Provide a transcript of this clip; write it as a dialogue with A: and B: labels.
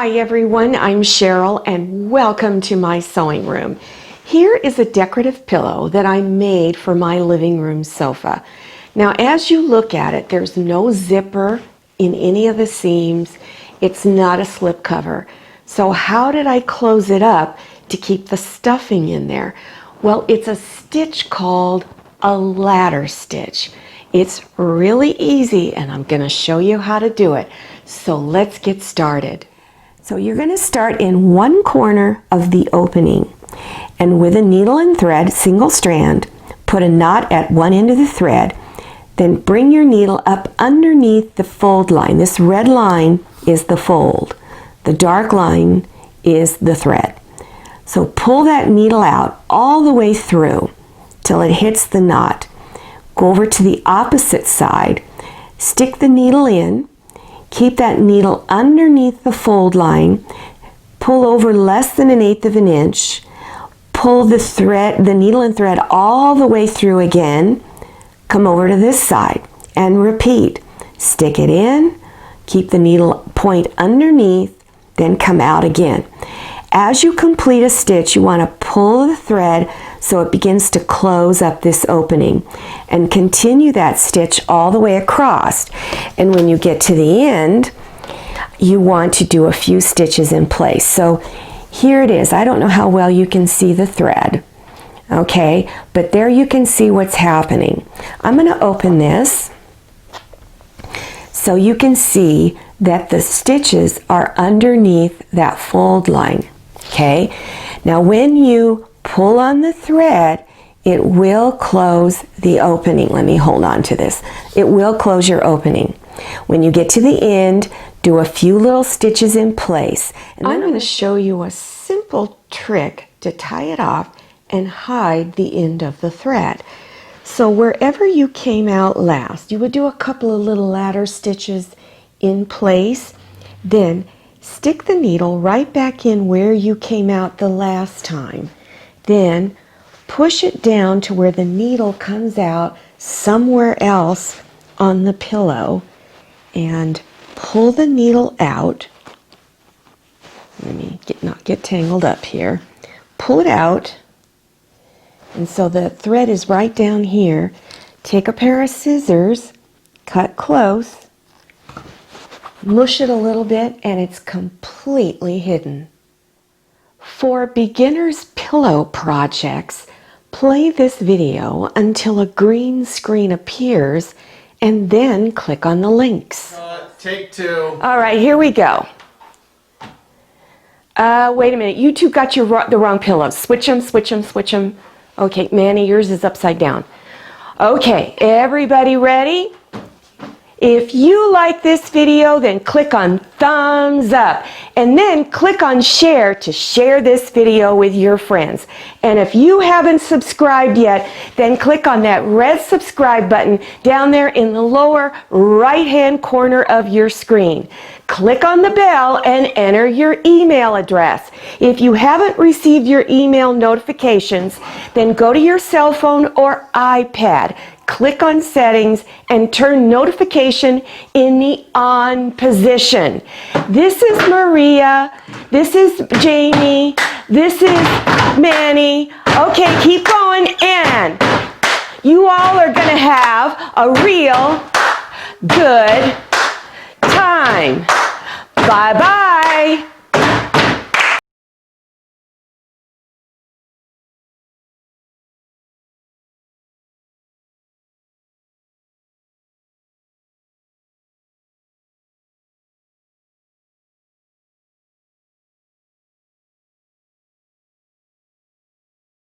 A: Hi everyone, I'm Cheryl and welcome to my sewing room. Here is a decorative pillow that I made for my living room sofa. Now as you look at it, there's no zipper in any of the seams. It's not a slip cover. So how did I close it up to keep the stuffing in there? Well, it's a stitch called a ladder stitch. It's really easy and I'm going to show you how to do it. So let's get started. So you're going to start in one corner of the opening, and with a needle and thread, single strand, put a knot at one end of the thread, then bring your needle up underneath the fold line. This red line is the fold. The dark line is the thread. So pull that needle out all the way through till it hits the knot. Go over to the opposite side, stick the needle in, keep that needle underneath the fold line, pull over less than 1/8 of an inch, pull the needle and thread all the way through again, come over to this side and repeat. Stick it in, keep the needle point underneath, then come out again. As you complete a stitch, you want to pull the thread so it begins to close up this opening, and continue that stitch all the way across. And when you get to the end, you want to do a few stitches in place. So here it is. I don't know how well you can see the thread, okay, but there you can see what's happening. I'm going to open this so you can see that the stitches are underneath that fold line. Okay, now when you pull on the thread, it will close the opening. Let me hold on to this. It will close your opening. When you get to the end, do a few little stitches in place. And I'm going to show you a simple trick to tie it off and hide the end of the thread. So wherever you came out last, you would do a couple of little ladder stitches in place, then stick the needle right back in where you came out the last time. Then push it down to where the needle comes out somewhere else on the pillow and pull the needle out. Let me not get tangled up here. Pull it out, and so the thread is right down here. Take a pair of scissors, cut close, mush it a little bit, and it's completely hidden. For beginners pillow projects, play this video until a green screen appears and then click on the links.
B: Take two.
A: All right, here we go. Wait a minute, you two got the wrong pillows. Switch them, switch them, switch them. Okay, Manny, yours is upside down. Okay, everybody ready? If you like this video, then click on thumbs up and then click on share to share this video with your friends. And if you haven't subscribed yet, then click on that red subscribe button down there in the lower right-hand corner of your screen. Click on the bell and enter your email address. If you haven't received your email notifications, then go to your cell phone or iPad. Click on settings and turn notification in the on position. This is Maria, this is Jamie, this is Manny. Okay, keep going, and you all are going to have a real good time. Bye-bye.